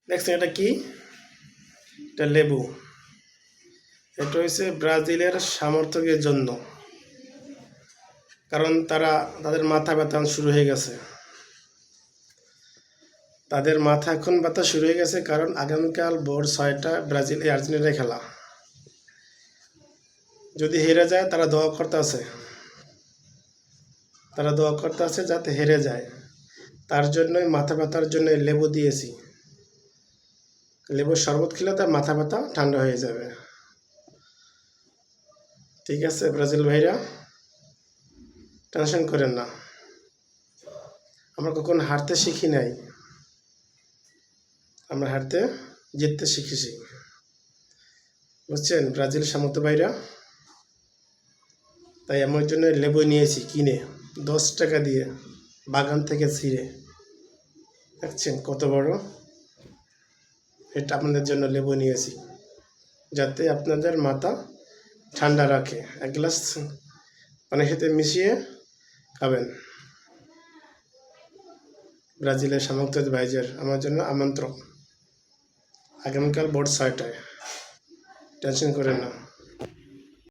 দেখছেন এটা কি? এটা লেবু। এটা হচ্ছে ব্রাজিলের সমর্থকের জন্য, কারণ তাদের মাথা ব্যথা শুরু হয়ে গেছে। তাদের মাথা এখন ব্যথা শুরু হয়ে গেছে, কারণ আগামীকাল ভোর 6টা ব্রাজিল আর্জেন্টিনার খেলা। যদি হেরে যায় তারা দোয়া করতে আছে যাতে হেরে যায়। তার জন্যই মাথা ব্যথার জন্য লেবু দিয়েছি। লেবুর শরবত খেলে তার মাথা ব্যথা ঠান্ডা হয়ে যাবে। ঠিক আছে ব্রাজিল ভাইরা, টেনশন করেন না। আমরা কখন হারতে শিখি নাই, আমরা জিততে শিখেছি। বুঝছেন ব্রাজিল সমর্থক ভাইরা? তাই আমার জন্য লেবু নিয়েছি কিনে 10 টাকা দিয়ে, বাগান থেকে ছিঁড়ে। দেখছেন কত বড়? এটা আপনাদের জন্য লেবু নিয়েছি, যাতে আপনাদের মাথা ঠান্ডা রাখে। এক গ্লাস পানির সাথে মিশিয়ে খাবেন। ব্রাজিলের সমর্থক ভাইদের আমার জন্য আমন্ত্রণ, আগামীকাল ভোর 6টায়। টেনশন করেন না।